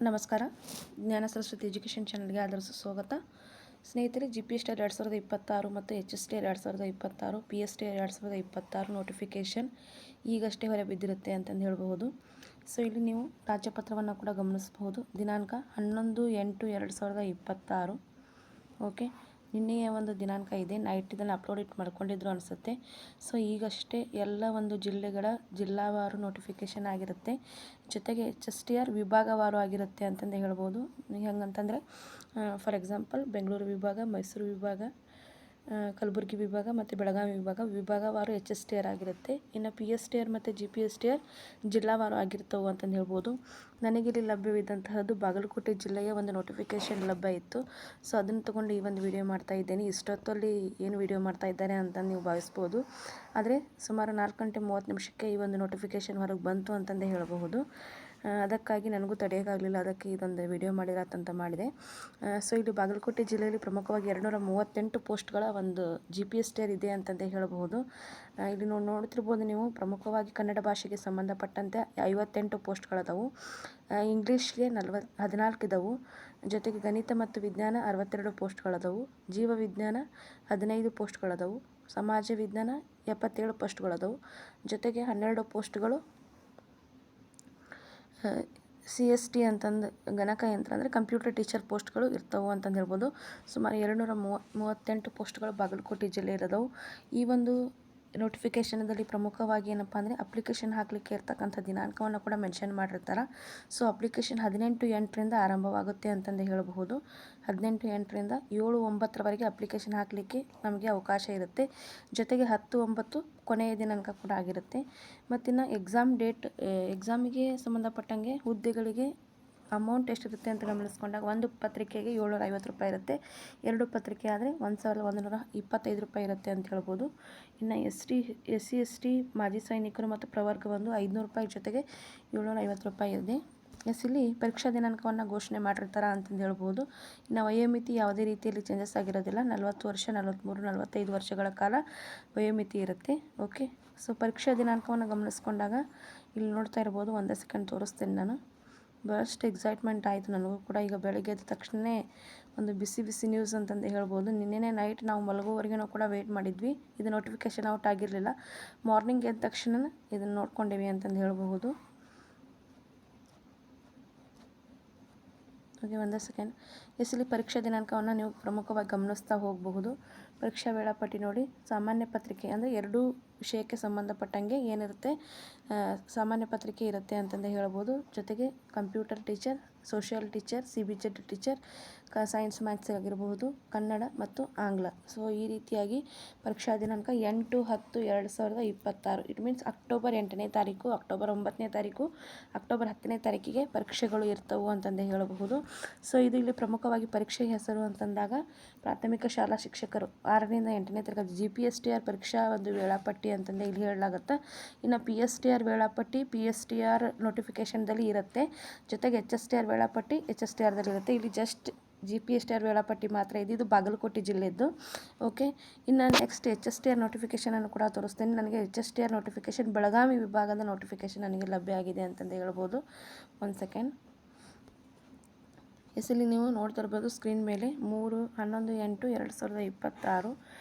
ನಮಸ್ಕಾರ. ಜ್ಞಾನ ಸರಸ್ವತಿ ಎಜುಕೇಷನ್ ಚಾನಲ್ಗೆ ಆದರ ಸ್ವಾಗತ. ಸ್ನೇಹಿತರೆ, GPSTR 2026 ಮತ್ತು HSTR 2026, PSTR 2026 ನೋಟಿಫಿಕೇಷನ್ ಈಗಷ್ಟೇ ಹೊರಬಿದ್ದಿರುತ್ತೆ ಅಂತಂದು ಹೇಳಬಹುದು. ಸೊ ಇಲ್ಲಿ ನೀವು ರಾಜ್ಯಪತ್ರವನ್ನು ಕೂಡ ಗಮನಿಸಬಹುದು. ದಿನಾಂಕ 11/8/2026. ಓಕೆ, ನಿನ್ನೆಯ ಒಂದು ದಿನಾಂಕ ಇದೆ. ನೈಟ್ ಇದನ್ನು ಅಪ್ಲೋಡ್ ಮಾಡ್ಕೊಂಡಿದ್ರು ಅನಿಸುತ್ತೆ. ಸೊ ಈಗಷ್ಟೇ ಎಲ್ಲ ಒಂದು ಜಿಲ್ಲೆಗಳ ಜಿಲ್ಲಾವಾರು ನೋಟಿಫಿಕೇಷನ್ ಆಗಿರುತ್ತೆ. ಜೊತೆಗೆ HSTR ವಿಭಾಗವಾರು ಆಗಿರುತ್ತೆ ಅಂತಂದು ಹೇಳ್ಬೋದು. ಹೆಂಗಂತಂದರೆ ಫಾರ್ ಎಕ್ಸಾಂಪಲ್ ಬೆಂಗಳೂರು ವಿಭಾಗ, ಮೈಸೂರು ವಿಭಾಗ, ಕಲಬುರಗಿ ವಿಭಾಗ ಮತ್ತು ಬೆಳಗಾವಿ ವಿಭಾಗವಾರು HSTR ಆಗಿರುತ್ತೆ. ಇನ್ನು PSTR ಮತ್ತು GPSTR ಜಿಲ್ಲಾವಾರು ಆಗಿರ್ತವೆ ಅಂತಂದು ಹೇಳ್ಬೋದು. ನನಗಿಲ್ಲಿ ಲಭ್ಯವಿದ್ದಂತಹದ್ದು ಬಾಗಲಕೋಟೆ ಜಿಲ್ಲೆಯ ಒಂದು ನೋಟಿಫಿಕೇಷನ್ ಲಭ್ಯ ಇತ್ತು. ಸೊ ಅದನ್ನು ತೊಗೊಂಡು ಈ ಒಂದು ವಿಡಿಯೋ ಮಾಡ್ತಾ ಇದ್ದೇನೆ. ಇಷ್ಟೊತ್ತಲ್ಲಿ ಏನು ವಿಡಿಯೋ ಮಾಡ್ತಾ ಇದ್ದಾರೆ ಅಂತ ನೀವು ಭಾವಿಸ್ಬೋದು. ಆದರೆ ಸುಮಾರು 4:30 ಈ ಒಂದು ನೋಟಿಫಿಕೇಷನ್ ಹೊರಗೆ ಬಂತು ಅಂತಂದೇ ಹೇಳಬಹುದು. ಅದಕ್ಕಾಗಿ ನನಗೂ ತಡೆಯೋಕ್ಕಾಗಲಿಲ್ಲ. ಅದಕ್ಕೆ ಇದೊಂದು ವಿಡಿಯೋ ಮಾಡಿರತ್ತಂತ ಮಾಡಿದೆ. ಸೊ ಇಲ್ಲಿ ಬಾಗಲಕೋಟೆ ಜಿಲ್ಲೆಯಲ್ಲಿ ಪ್ರಮುಖವಾಗಿ 238 ಪೋಸ್ಟ್ಗಳ ಒಂದು GPSTR ಇದೆ ಅಂತಂದೇ ಹೇಳಬಹುದು. ಇಲ್ಲಿ ನೋಡ್ತಿರ್ಬೋದು ನೀವು. ಪ್ರಮುಖವಾಗಿ ಕನ್ನಡ ಭಾಷೆಗೆ ಸಂಬಂಧಪಟ್ಟಂತೆ 58 ಪೋಸ್ಟ್ಗಳದವು. ಇಂಗ್ಲೀಷ್ಗೆ 14 ಇದ್ದವು. ಜೊತೆಗೆ ಗಣಿತ ಮತ್ತು ವಿಜ್ಞಾನ 62 ಪೋಸ್ಟ್ಗಳದವು. ಜೀವ ವಿಜ್ಞಾನ 15 ಪೋಸ್ಟ್ಗಳದವು. ಸಮಾಜ ವಿಜ್ಞಾನ 77 ಪೋಸ್ಟ್ಗಳದವು. ಜೊತೆಗೆ 12 ಪೋಸ್ಟ್ಗಳು CST ಅಂತಂದು ಗಣಕಯಂತ್ರ ಅಂದರೆ ಕಂಪ್ಯೂಟರ್ ಟೀಚರ್ ಪೋಸ್ಟ್ಗಳು ಇರ್ತವೆ ಅಂತಂದು ಹೇಳ್ಬೋದು. ಸುಮಾರು 238 ಪೋಸ್ಟ್ಗಳು ಬಾಗಲಕೋಟೆ ಜಿಲ್ಲೆಯಲ್ಲಿದ್ದವು. ಈ ಒಂದು ನೋಟಿಫಿಕೇಷನದಲ್ಲಿ ಪ್ರಮುಖವಾಗಿ ಏನಪ್ಪ ಅಂದರೆ ಅಪ್ಲಿಕೇಶನ್ ಹಾಕಲಿಕ್ಕೆ ಇರ್ತಕ್ಕಂಥ ದಿನಾಂಕವನ್ನು ಕೂಡ ಮೆನ್ಷನ್ ಮಾಡಿರ್ತಾರೆ. ಸೊ ಅಪ್ಲಿಕೇಶನ್ 18/8 ಆರಂಭವಾಗುತ್ತೆ ಅಂತಂದು ಹೇಳಬಹುದು. 18/8 7/9 ಅಪ್ಲಿಕೇಶನ್ ಹಾಕಲಿಕ್ಕೆ ನಮಗೆ ಅವಕಾಶ ಇರುತ್ತೆ. ಜೊತೆಗೆ 10/9 ಕೊನೆಯ ದಿನಾಂಕ ಕೂಡ ಆಗಿರುತ್ತೆ. ಮತ್ತಿನ್ನು ಎಕ್ಸಾಮಿಗೆ ಸಂಬಂಧಪಟ್ಟಂಗೆ ಹುದ್ದೆಗಳಿಗೆ ಅಮೌಂಟ್ ಎಷ್ಟಿರುತ್ತೆ ಅಂತ ಗಮನಿಸ್ಕೊಂಡಾಗ ಒಂದು ಪತ್ರಿಕೆಗೆ 750 ರೂಪಾಯಿ ಇರುತ್ತೆ. 2 ಪತ್ರಿಕೆ ಆದರೆ 1125 ರೂಪಾಯಿ ಇರುತ್ತೆ ಅಂತ ಹೇಳ್ಬೋದು. ಇನ್ನು SC/ST ಮಾಜಿ ಸೈನಿಕರು ಮತ್ತು ಪ್ರವರ್ಗ 500 ರೂಪಾಯಿ ಜೊತೆಗೆ 750 ರೂಪಾಯಿ ಇದೆ. ಇಲ್ಲಿ ಪರೀಕ್ಷಾ ದಿನಾಂಕವನ್ನು ಘೋಷಣೆ ಮಾಡಿರ್ತಾರೆ ಅಂತಂದು ಹೇಳ್ಬೋದು. ಇನ್ನು ವಯೋಮಿತಿ ಯಾವುದೇ ರೀತಿಯಲ್ಲಿ ಚೇಂಜಸ್ ಆಗಿರೋದಿಲ್ಲ. 40 ವರ್ಷ, 43, 45 ವರ್ಷಗಳ ಕಾಲ ವಯೋಮಿತಿ ಇರುತ್ತೆ. ಓಕೆ, ಸೊ ಪರೀಕ್ಷಾ ದಿನಾಂಕವನ್ನು ಗಮನಿಸ್ಕೊಂಡಾಗ ಇಲ್ಲಿ ನೋಡ್ತಾ ಇರ್ಬೋದು. ಒಂದೇ ಸೆಕೆಂಡ್ ತೋರಿಸ್ತೇನೆ ನಾನು. ಭಾಳಷ್ಟು ಎಕ್ಸೈಟ್ಮೆಂಟ್ ಆಯಿತು ನನಗೂ ಕೂಡ. ಈಗ ಬೆಳಗ್ಗೆ ಎದ್ದ ತಕ್ಷಣ ಒಂದು ಬಿಸಿ ನ್ಯೂಸ್ ಅಂತಂದು ಹೇಳ್ಬೋದು. ನಿನ್ನೆ ನೈಟ್ ನಾವು ಮಲಗೋವರೆಗೂ ಕೂಡ ವೆಯ್ಟ್ ಮಾಡಿದ್ವಿ. ಇದು ನೋಟಿಫಿಕೇಷನ್ ಔಟ್ ಆಗಿರಲಿಲ್ಲ. ಮಾರ್ನಿಂಗ್ ಎದ್ದ ತಕ್ಷಣ ಇದನ್ನು ನೋಡ್ಕೊಂಡೇವಿ ಅಂತಂದು ಹೇಳಬಹುದು. ಓಕೆ, ಒಂದೇ ಸೆಕೆಂಡ್. ಇಲ್ಲಿ ಪರೀಕ್ಷಾ ದಿನಾಂಕವನ್ನು ನೀವು ಪ್ರಮುಖವಾಗಿ ಗಮನಿಸ್ತಾ ಹೋಗಬಹುದು. ಪರೀಕ್ಷಾ ವೇಳಾಪಟ್ಟಿ ನೋಡಿ. ಸಾಮಾನ್ಯ ಪತ್ರಿಕೆ ಅಂದರೆ 2 ವಿಷಯಕ್ಕೆ ಸಂಬಂಧಪಟ್ಟಂಗೆ ಏನಿರುತ್ತೆ, ಸಾಮಾನ್ಯ ಪತ್ರಿಕೆ ಇರುತ್ತೆ ಅಂತಂದೇ ಹೇಳ್ಬೋದು. ಜೊತೆಗೆ computer teacher, social teacher, CBZ teacher, science maths ಆಗಿರಬಹುದು, ಕನ್ನಡ ಮತ್ತು ಆಂಗ್ಲ. ಸೊ ಈ ರೀತಿಯಾಗಿ ಪರೀಕ್ಷಾ ದಿನಾಂಕ 8/10/2026. ಇಟ್ ಮೀನ್ಸ್ ಅಕ್ಟೋಬರ್ 8ನೇ ತಾರೀಕು, ಅಕ್ಟೋಬರ್ 9ನೇ ತಾರೀಕು, ಅಕ್ಟೋಬರ್ 10ನೇ ತಾರೀಕಿಗೆ ಪರೀಕ್ಷೆಗಳು ಇರ್ತವೆ ಅಂತಂದೇ ಹೇಳಬಹುದು. ಸೊ ಇದು ಇಲ್ಲಿ ಪ್ರಮುಖವಾಗಿ ಪರೀಕ್ಷೆ ಹೆಸರು ಅಂತಂದಾಗ ಪ್ರಾಥಮಿಕ ಶಾಲಾ ಶಿಕ್ಷಕರು 6ರಿಂದ 8ನೇ ತರಗತಿ GPSTR ಪರೀಕ್ಷಾ ಒಂದು ವೇಳಾಪಟ್ಟಿ ಅಂತಂದೇ ಇಲ್ಲಿ ಹೇಳಲಾಗುತ್ತೆ. ಇನ್ನು PSTR ವೇಳಾಪಟ್ಟಿ PSTR ನೋಟಿಫಿಕೇಷನ್ದಲ್ಲಿ ಇರುತ್ತೆ. ಜೊತೆಗೆ HSTR ವೇಳಾಪಟ್ಟಿ HSTRದಲ್ಲಿ ಇರುತ್ತೆ. ಇಲ್ಲಿ ಜಸ್ಟ್ GPSTR ವೇಳಾಪಟ್ಟಿ ಮಾತ್ರ ಇದೆ. ಇದು ಬಾಗಲಕೋಟೆ ಜಿಲ್ಲೆಯದ್ದು. ಓಕೆ, ಇನ್ನು ನೆಕ್ಸ್ಟ್ HSTR ನೋಟಿಫಿಕೇಷನನ್ನು ಕೂಡ ತೋರಿಸ್ತೇನೆ. ನನಗೆ HSTR ನೋಟಿಫಿಕೇಷನ್ ಬೆಳಗಾವಿ ವಿಭಾಗದ ನೋಟಿಫಿಕೇಷನ್ ನನಗೆ ಲಭ್ಯ ಆಗಿದೆ ಅಂತಂದು ಹೇಳ್ಬೋದು. ಒಂದು ಸೆಕೆಂಡ್. ಇಲ್ಲಿ ನೀವು ನೋಡ್ತಿರ್ಬೋದು ಸ್ಕ್ರೀನ್ ಮೇಲೆ 3/11/2026.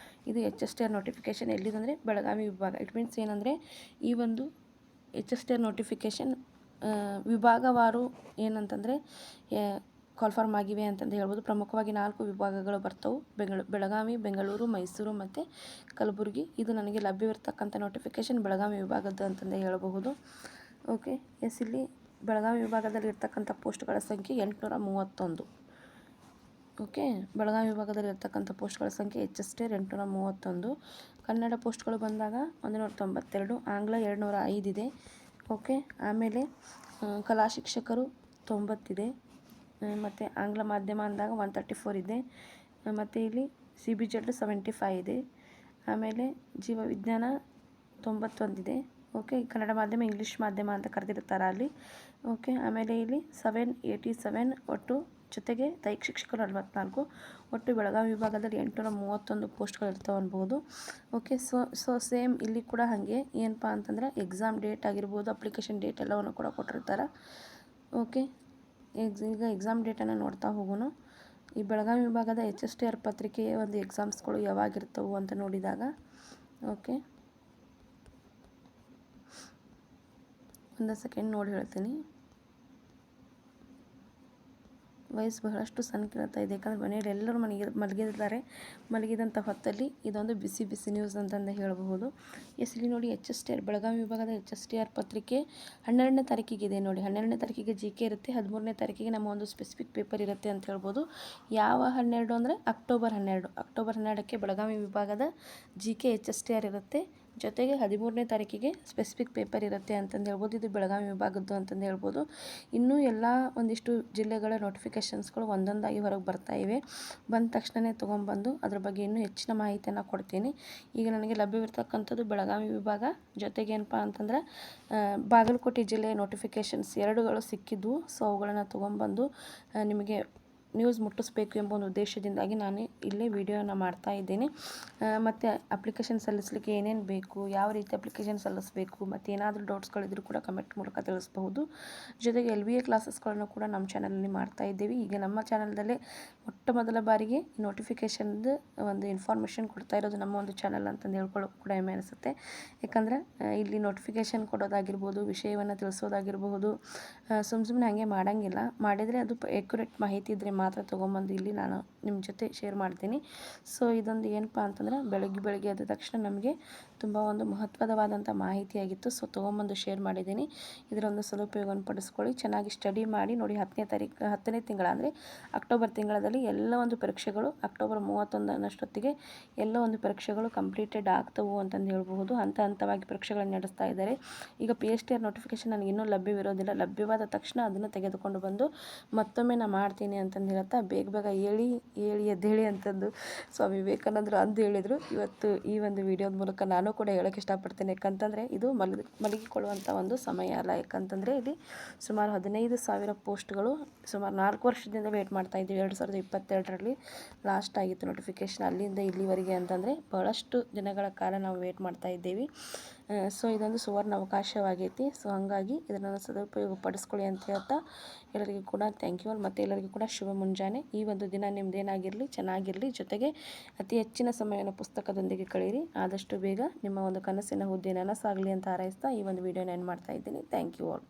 ಇದು HSTR ನೋಟಿಫಿಕೇಷನ್ ಎಲ್ಲಿದಂದರೆ ಬೆಳಗಾವಿ ವಿಭಾಗ. ಇಟ್ ಮೀನ್ಸ್ ಏನಂದರೆ ಈ ಒಂದು HSTR ನೋಟಿಫಿಕೇಷನ್ ವಿಭಾಗವಾರು ಏನಂತಂದರೆ ಕಾಲ್ಫಾರ್ಮ್ ಆಗಿವೆ ಅಂತಂದು ಹೇಳ್ಬೋದು. ಪ್ರಮುಖವಾಗಿ 4 ವಿಭಾಗಗಳು ಬರ್ತವೆ. ಬೆಳಗಾವಿ, ಬೆಂಗಳೂರು, ಮೈಸೂರು ಮತ್ತು ಕಲಬುರಗಿ. ಇದು ನನಗೆ ಲಭ್ಯವಿರ್ತಕ್ಕಂಥ ನೋಟಿಫಿಕೇಷನ್ ಬೆಳಗಾವಿ ವಿಭಾಗದ್ದು ಅಂತಂದೇ ಹೇಳಬಹುದು. ಓಕೆ, ಇಲ್ಲಿ ಬೆಳಗಾವಿ ವಿಭಾಗದಲ್ಲಿ ಇರ್ತಕ್ಕಂಥ ಪೋಸ್ಟ್ಗಳ ಸಂಖ್ಯೆ 831. ಓಕೆ, ಬೆಳಗಾವಿ ವಿಭಾಗದಲ್ಲಿ ಇರ್ತಕ್ಕಂಥ ಪೋಸ್ಟ್ಗಳ ಸಂಖ್ಯೆ HSTR 831. ಕನ್ನಡ ಪೋಸ್ಟ್ಗಳು ಬಂದಾಗ 192, ಆಂಗ್ಲ 205 ಇದೆ. ಓಕೆ, ಆಮೇಲೆ ಕಲಾ ಶಿಕ್ಷಕರು 90 ಇದೆ. ಮತ್ತು ಆಂಗ್ಲ ಮಾಧ್ಯಮ ಅಂದಾಗ 134 ಇದೆ. ಮತ್ತು ಇಲ್ಲಿ CBZ 75 ಇದೆ. ಆಮೇಲೆ ಜೀವ ವಿಜ್ಞಾನ 91 ಇದೆ. ಓಕೆ, ಕನ್ನಡ ಮಾಧ್ಯಮ ಇಂಗ್ಲೀಷ್ ಮಾಧ್ಯಮ ಅಂತ ಕರೆದಿರ್ತಾರೆ ಅಲ್ಲಿ. ಓಕೆ, ಆಮೇಲೆ ಇಲ್ಲಿ 787 ಒಟ್ಟು. ಜೊತೆಗೆ ದೈಹಿಕ ಶಿಕ್ಷಕರು 44. ಒಟ್ಟು ಬೆಳಗಾವಿ ವಿಭಾಗದಲ್ಲಿ 831 ಪೋಸ್ಟ್ಗಳು ಇರ್ತವೆ ಅನ್ಬೋದು. ಓಕೆ, ಸೊ ಸೇಮ್ ಇಲ್ಲಿ ಕೂಡ ಹಾಗೆ ಏನಪ್ಪ ಅಂತಂದರೆ ಎಕ್ಸಾಮ್ ಡೇಟ್ ಆಗಿರ್ಬೋದು, ಅಪ್ಲಿಕೇಶನ್ ಡೇಟ್ ಎಲ್ಲವನ್ನು ಕೂಡ ಕೊಟ್ಟಿರ್ತಾರೆ. ಓಕೆ, ಈಗ ಎಕ್ಸಾಮ್ ಡೇಟನ್ನು ನೋಡ್ತಾ ಹೋಗೋಣ. ಈ ಬೆಳಗಾವಿ ವಿಭಾಗದ HSTR ಪತ್ರಿಕೆಯ ಒಂದು ಎಕ್ಸಾಮ್ಸ್ಗಳು ಯಾವಾಗಿರ್ತವೆ ಅಂತ ನೋಡಿದಾಗ, ಓಕೆ, ಒಂದು ಸೆಕೆಂಡ್ ನೋಡಿ ಹೇಳ್ತೀನಿ. ವಯಸ್ಸು ಬಹಳಷ್ಟು ಸಂಕೀರ್ಣತೆ ಇದೆ, ಯಾಕಂದರೆ ಮನೆಯಲ್ಲಿ ಎಲ್ಲರೂ ಮಲಗಿದ್ದಾರೆ. ಮಲಗಿದಂಥ ಹೊತ್ತಲ್ಲಿ ಇದೊಂದು ಬಿಸಿ ಬಿಸಿ ನ್ಯೂಸ್ ಅಂತಂದು ಹೇಳಬಹುದು. ಇಲ್ಲಿ ನೋಡಿ HSTR ಬೆಳಗಾವಿ ವಿಭಾಗದ HSTR ಪತ್ರಿಕೆ 12ನೇ ತಾರೀಕಿಗೆ ಇದೆ ನೋಡಿ. 12ನೇ ತಾರೀಕಿಗೆ GK ಇರುತ್ತೆ, 13ನೇ ತಾರೀಕಿಗೆ ನಮ್ಮ ಒಂದು ಸ್ಪೆಸಿಫಿಕ್ ಪೇಪರ್ ಇರುತ್ತೆ ಅಂತ ಹೇಳ್ಬೋದು. ಯಾವ 12 ಅಂದರೆ ಅಕ್ಟೋಬರ್ 12ಕ್ಕೆ ಬೆಳಗಾವಿ ವಿಭಾಗದ GK HSTR ಇರುತ್ತೆ. ಜೊತೆಗೆ 13ನೇ ತಾರೀಕಿಗೆ ಸ್ಪೆಸಿಫಿಕ್ ಪೇಪರ್ ಇರುತ್ತೆ ಅಂತಂದು ಹೇಳ್ಬೋದು. ಇದು ಬೆಳಗಾವಿ ವಿಭಾಗದ್ದು ಅಂತಂದು ಹೇಳ್ಬೋದು. ಇನ್ನೂ ಎಲ್ಲ ಒಂದಿಷ್ಟು ಜಿಲ್ಲೆಗಳ ನೋಟಿಫಿಕೇಷನ್ಸ್ಗಳು ಒಂದೊಂದಾಗಿ ಹೊರಗೆ ಬರ್ತಾ ಇವೆ. ಬಂದ ತಕ್ಷಣವೇ ತೊಗೊಂಬಂದು ಅದ್ರ ಬಗ್ಗೆ ಇನ್ನೂ ಹೆಚ್ಚಿನ ಮಾಹಿತಿಯನ್ನು ಕೊಡ್ತೀನಿ. ಈಗ ನನಗೆ ಲಭ್ಯವಿರ್ತಕ್ಕಂಥದ್ದು ಬೆಳಗಾವಿ ವಿಭಾಗ, ಜೊತೆಗೆ ಏನಪ್ಪ ಅಂತಂದ್ರೆ ಬಾಗಲಕೋಟೆ ಜಿಲ್ಲೆಯ ನೋಟಿಫಿಕೇಷನ್ಸ್ 2ಗಳು ಸಿಕ್ಕಿದ್ವು. ಸೊ ಅವುಗಳನ್ನು ತೊಗೊಂಬಂದು ನಿಮಗೆ ನ್ಯೂಸ್ ಮುಟ್ಟಿಸ್ಬೇಕು ಎಂಬ ಒಂದು ಉದ್ದೇಶದಿಂದಾಗಿ ನಾನು ಇಲ್ಲೇ ವಿಡಿಯೋನ ಮಾಡ್ತಾ ಇದ್ದೀನಿ. ಮತ್ತು ಅಪ್ಲಿಕೇಶನ್ ಸಲ್ಲಿಸಲಿಕ್ಕೆ ಏನೇನು ಬೇಕು, ಯಾವ ರೀತಿ ಅಪ್ಲಿಕೇಶನ್ ಸಲ್ಲಿಸಬೇಕು, ಮತ್ತು ಏನಾದರೂ ಡೌಟ್ಸ್ಗಳಿದ್ರೂ ಕೂಡ ಕಮೆಂಟ್ ಮೂಲಕ ತಿಳಿಸ್ಬಹುದು. ಜೊತೆಗೆ LBA ಕ್ಲಾಸಸ್ಗಳನ್ನು ಕೂಡ ನಮ್ಮ ಚಾನಲಲ್ಲಿ ಮಾಡ್ತಾ ಇದ್ದೀವಿ. ಈಗ ನಮ್ಮ ಚಾನಲ್ದಲ್ಲೇ ಮೊಟ್ಟ ಮೊದಲ ಬಾರಿಗೆ ನೋಟಿಫಿಕೇಷನ್ದು ಒಂದು ಇನ್ಫಾರ್ಮೇಷನ್ ಕೊಡ್ತಾ ಇರೋದು ನಮ್ಮ ಒಂದು ಚಾನಲ್ ಅಂತಂದು ಹೇಳ್ಕೊಳ್ಳೋಕೆ ಕೂಡ ಹೆಮ್ಮೆ ಅನಿಸುತ್ತೆ. ಯಾಕಂದರೆ ಇಲ್ಲಿ ನೋಟಿಫಿಕೇಷನ್ ಕೊಡೋದಾಗಿರ್ಬೋದು, ವಿಷಯವನ್ನು ತಿಳಿಸೋದಾಗಿರಬಹುದು, ಸುಮ್ಮನೆ ಹಾಗೆ ಮಾಡೋಂಗಿಲ್ಲ. ಮಾಡಿದರೆ ಅದು ಎಕ್ಯುರೇಟ್ ಮಾಹಿತಿ ಇದ್ದರೆ ಮಾತ್ರ ತೊಗೊಂಬಂದು ಇಲ್ಲಿ ನಾನು ನಿಮ್ಮ ಜೊತೆ ಶೇರ್ ಮಾಡ್ತೀನಿ. ಸೊ ಇದೊಂದು ಏನಪ್ಪ ಅಂತಂದ್ರೆ ಬೆಳಗ್ಗೆ ಎದ್ದ ತಕ್ಷಣ ನಮಗೆ ತುಂಬ ಒಂದು ಮಹತ್ವದವಾದಂಥ ಮಾಹಿತಿಯಾಗಿತ್ತು. ಸೊ ತೊಗೊಂಬಂದು ಶೇರ್ ಮಾಡಿದ್ದೀನಿ. ಇದರೊಂದು ಸದುಪಯೋಗವನ್ನು ಪಡಿಸ್ಕೊಳ್ಳಿ. ಚೆನ್ನಾಗಿ ಸ್ಟಡಿ ಮಾಡಿ ನೋಡಿ. 10ನೇ ತಿಂಗಳ ಅಂದರೆ ಅಕ್ಟೋಬರ್ ತಿಂಗಳಲ್ಲಿ ಎಲ್ಲ ಒಂದು ಪರೀಕ್ಷೆಗಳು ಅಕ್ಟೋಬರ್ 31 ಎಲ್ಲ ಒಂದು ಪರೀಕ್ಷೆಗಳು ಕಂಪ್ಲೀಟೆಡ್ ಆಗ್ತವು ಅಂತಂದು ಹೇಳ್ಬಹುದು. ಹಂತವಾಗಿ ಪರೀಕ್ಷೆಗಳನ್ನು ನಡೆಸ್ತಾ ಇದ್ದಾರೆ. ಈಗ PSTR ನೋಟಿಫಿಕೇಷನ್ ನನಗೆ ಇನ್ನೂ ಲಭ್ಯವಿರೋದಿಲ್ಲ. ಲಭ್ಯವಾದ ತಕ್ಷಣ ಅದನ್ನು ತೆಗೆದುಕೊಂಡು ಬಂದು ಮತ್ತೊಮ್ಮೆ ನಾನು ಮಾಡ್ತೀನಿ ಅಂತಂದು ಹೇಳ್ತಾ, ಬೇಗ ಏಳಿ ಎದ್ದೇಳಿ ಅಂತಂದು ಸ್ವಾಮಿ ವಿವೇಕಾನಂದರು ಅಂದು ಹೇಳಿದರು. ಇವತ್ತು ಈ ಒಂದು ವಿಡಿಯೋದ ಮೂಲಕ ನಾನು ಕೂಡ ಹೇಳೋಕ್ಕೆ ಇಷ್ಟಪಡ್ತೇನೆ. ಯಾಕಂತಂದರೆ ಇದು ಮಲಗಿಕೊಳ್ಳುವಂಥ ಒಂದು ಸಮಯ ಅಲ್ಲ. ಯಾಕಂತಂದರೆ ಇಲ್ಲಿ ಸುಮಾರು 15,000 ಪೋಸ್ಟ್ಗಳು ಸುಮಾರು 4 ವರ್ಷದಿಂದ ವೇಟ್ ಮಾಡ್ತಾ ಇದ್ದೀವಿ. 2022ರಲ್ಲಿ ಲಾಸ್ಟ್ ಆಗಿತ್ತು ನೋಟಿಫಿಕೇಷನ್. ಅಲ್ಲಿಂದ ಇಲ್ಲಿವರೆಗೆ ಅಂತಂದರೆ ಬಹಳಷ್ಟು ದಿನಗಳ ಕಾಲ ನಾವು ವೇಟ್ ಮಾಡ್ತಾ ಇದ್ದೀವಿ. ಸೊ ಇದೊಂದು ಸುವರ್ಣ ಅವಕಾಶವಾಗೈತಿ. ಸೊ ಹಾಗಾಗಿ ಇದನ್ನು ಸದುಪಯೋಗ ಪಡಿಸ್ಕೊಳ್ಳಿ ಅಂತ ಹೇಳ್ತಾ ಎಲ್ಲರಿಗೂ ಕೂಡ ಥ್ಯಾಂಕ್ ಯು. ಮತ್ತು ಎಲ್ಲರಿಗೂ ಕೂಡ ಶುಭ ಮುಂಜಾನೆ. ಈ ಒಂದು ದಿನ ನಿಮ್ಮದೇನಾಗಿರಲಿ, ಚೆನ್ನಾಗಿರಲಿ. ಜೊತೆಗೆ ಅತಿ ಹೆಚ್ಚಿನ ಸಮಯವನ್ನು ಪುಸ್ತಕದೊಂದಿಗೆ ಕಳೀರಿ. ಆದಷ್ಟು ಬೇಗ ನಿಮ್ಮ ಒಂದು ಕನಸಿನ ಹುದ್ದೆ ನನಸಾಗಲಿ ಅಂತ ಹಾರೈಸ್ತಾ ಈ ಒಂದು ವಿಡಿಯೋನ ಎಂಡ್ ಮಾಡ್ತಾ ಇದ್ದೀನಿ. Thank you all.